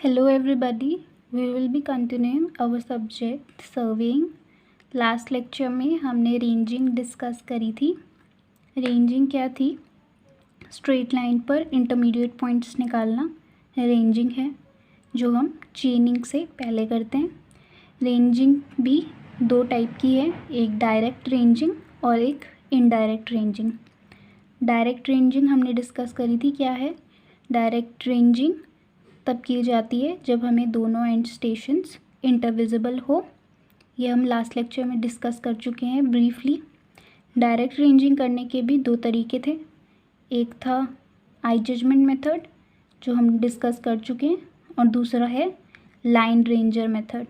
Hello everybody, we will be continuing our subject surveying. Last lecture में हमने ranging discuss करी थी। Ranging क्या थी? स्ट्रेट लाइन पर इंटरमीडिएट पॉइंट्स निकालना रेंजिंग है, जो हम चेनिंग से पहले करते हैं। रेंजिंग भी दो टाइप की है, एक डायरेक्ट रेंजिंग और एक इनडायरेक्ट रेंजिंग। डायरेक्ट रेंजिंग हमने डिस्कस करी थी। क्या है डायरेक्ट रेंजिंग? तब की जाती है जब हमें दोनों एंड स्टेशंस इंटरविजिबल हो। ये हम लास्ट लेक्चर में डिस्कस कर चुके हैं ब्रीफली। डायरेक्ट रेंजिंग करने के भी दो तरीके थे। एक था आई जजमेंट मेथड, जो हम डिस्कस कर चुके हैं, और दूसरा है लाइन रेंजर मेथड।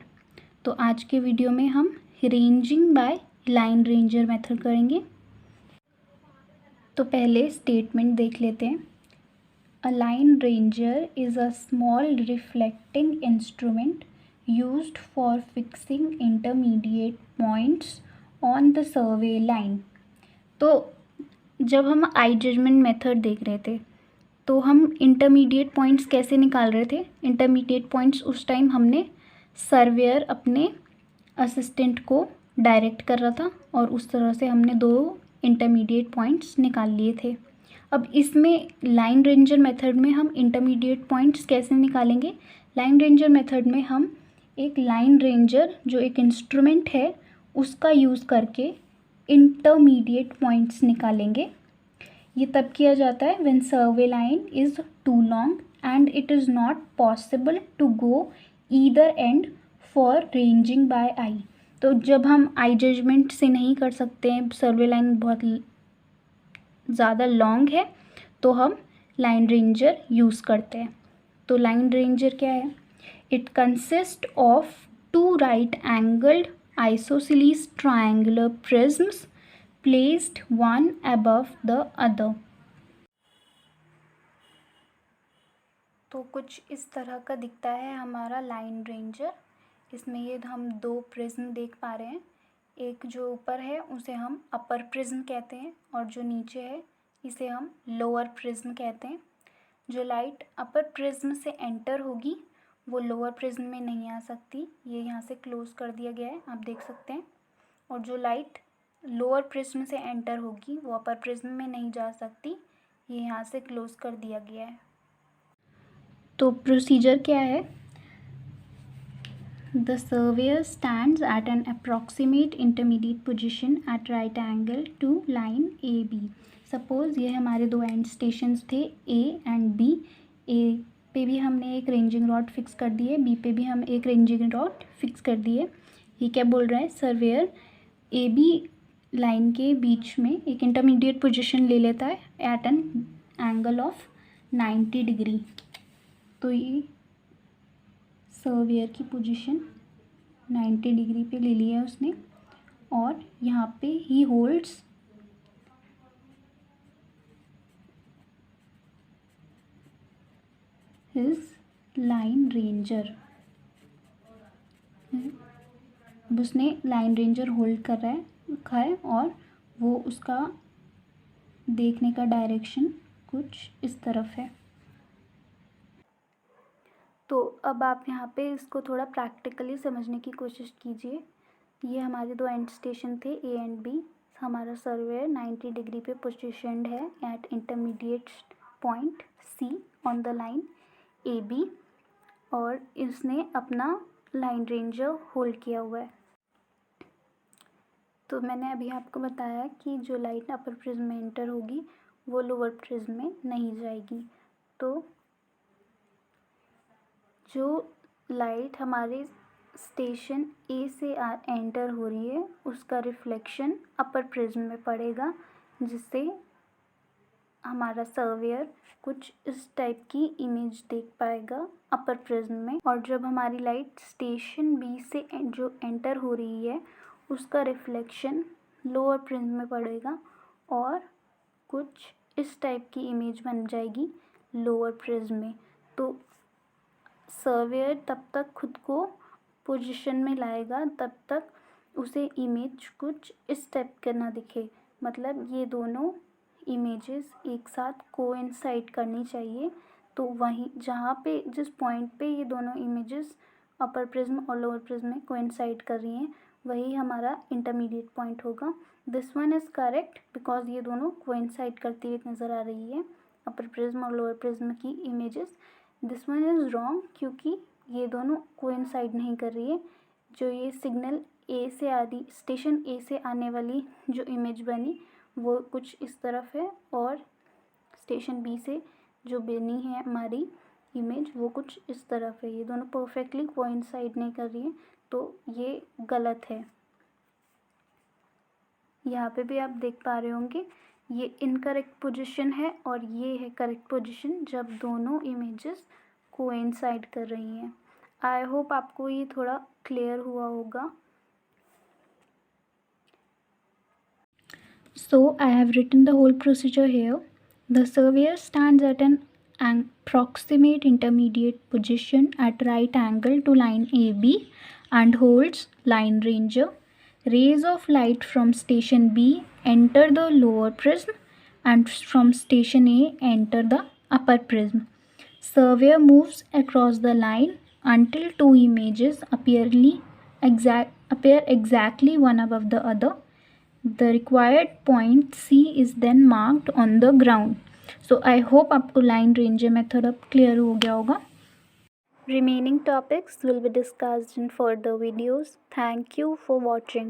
तो आज के वीडियो में हम ranging by line ranger method करेंगे। तो पहले स्टेटमेंट देख लेते हैं। A line ranger is a small reflecting instrument used for fixing intermediate points on the survey line। तो जब हम आई जजमेंट मेथड देख रहे थे तो हम इंटरमीडिएट पॉइंट्स कैसे निकाल रहे थे? इंटरमीडिएट पॉइंट्स उस टाइम हमने सर्वेयर अपने असिस्टेंट को डायरेक्ट कर रहा था और उस तरह से हमने दो इंटरमीडिएट पॉइंट्स निकाल लिए थे। अब इसमें लाइन रेंजर मेथड में हम इंटरमीडिएट पॉइंट्स कैसे निकालेंगे? लाइन रेंजर मेथड में हम एक लाइन रेंजर, जो एक इंस्ट्रूमेंट है, उसका यूज़ करके इंटरमीडिएट पॉइंट्स निकालेंगे। ये तब किया जाता है when survey line is too long and it is not possible to go either end for ranging by eye. तो जब हम आई जजमेंट से नहीं कर सकते हैं, सर्वे लाइन बहुत ज़्यादा लॉन्ग है, तो हम लाइन रेंजर यूज़ करते हैं। तो लाइन रेंजर क्या है? It consist of two right angled isosceles triangular prisms placed one above the other. तो कुछ इस तरह का दिखता है हमारा लाइन रेंजर। इसमें ये हम दो प्रिज्म देख पा रहे हैं। एक जो ऊपर है उसे हम अपर प्रिज्म कहते हैं और जो नीचे है इसे हम लोअर प्रिज्म कहते हैं। जो लाइट अपर प्रिज्म से एंटर होगी वो लोअर प्रिज्म में नहीं आ सकती। ये यहाँ से क्लोज कर दिया गया है, आप देख सकते हैं। और जो लाइट लोअर प्रिज्म से एंटर होगी वो अपर प्रिज्म में नहीं जा सकती, ये यहाँ से क्लोज कर दिया गया है। तो प्रोसीजर क्या है? The surveyor stands at an approximate intermediate position at right angle to line AB। Suppose ये हमारे दो एंड स्टेशंस थे A एंड B। A पे भी हमने एक रेंजिंग रॉड फिक्स कर दी है, B पे भी हम एक रेंजिंग रॉड फिक्स कर दी है। ये क्या बोल रहा है? सर्वेयर AB लाइन के बीच में एक इंटरमीडिएट पोजीशन ले लेता है at an angle of 90 degree. तो ये सर्वेयर की पोजीशन 90 डिग्री पे ले लिया है उसने, और यहाँ पे ही होल्ड्स हिज लाइन रेंजर। अब उसने लाइन रेंजर होल्ड कर रखा है और वो उसका देखने का डायरेक्शन कुछ इस तरफ है। तो अब आप यहाँ पे इसको थोड़ा प्रैक्टिकली समझने की कोशिश कीजिए। ये हमारे दो एंड स्टेशन थे ए एंड बी। हमारा सर्वेयर 90 डिग्री पे पोजिशन्ड है at intermediate point C on the line A B, और इसने अपना लाइन रेंजर होल्ड किया हुआ है। तो मैंने अभी आपको बताया कि जो लाइट अपर प्रिज्म में एंटर होगी वो लोअर प्रिज्म में नहीं जाएगी। तो जो लाइट हमारे स्टेशन ए से एंटर हो रही है उसका रिफ्लेक्शन अपर प्रिज्म में पड़ेगा, जिससे हमारा सर्वेयर कुछ इस टाइप की इमेज देख पाएगा अपर प्रिज्म में। और जब हमारी लाइट स्टेशन बी से जो एंटर हो रही है उसका रिफ्लेक्शन लोअर प्रिज्म में पड़ेगा और कुछ इस टाइप की इमेज बन जाएगी लोअर प्रिज्म में। तो सर्वेयर तब तक खुद को पोजीशन में लाएगा तब तक उसे इमेज कुछ इस टाइप का ना दिखे, मतलब ये दोनों इमेजेस एक साथ कोइंसाइड करनी चाहिए, तो वहीं जहाँ पे जिस पॉइंट पे ये दोनों इमेजेस अपर प्रिज्म और लोअर प्रिज्म में कोइंसाइड कर रही हैं वही हमारा इंटरमीडिएट पॉइंट होगा। This one is correct because ये दोनों कोइंसाइड करती हुई नज़र आ रही है अपर प्रिज्म और लोअर प्रिज्म की images. This one is wrong क्योंकि ये दोनों कोइंसाइड नहीं कर रही है। जो ये सिग्नल ए से आ रही स्टेशन ए से आने वाली जो इमेज बनी वो कुछ इस तरफ है और स्टेशन बी से जो बनी है हमारी इमेज वो कुछ इस तरफ है। ये दोनों परफेक्टली कोइंसाइड नहीं कर रही हैं तो ये गलत है। यहाँ पे भी आप देख पा रहे होंगे ये इनकरेक्ट पोजीशन है और ये है करेक्ट पोजीशन जब दोनों इमेजेस कोइंसाइड कर रही हैं। आई होप आपको ये थोड़ा क्लियर हुआ होगा। So I have written the whole procedure here. The surveyor stands at an approximate intermediate position at right angle to line AB and holds line ranger. Rays of light from station B enter the lower prism and from station A enter the upper prism. Surveyor moves across the line until two images appear exactly one above the other. The required point C is then marked on the ground. So I hope आपको line ranger method अब clear हो गया होगा. Remaining topics will be discussed in further videos. Thank you for watching.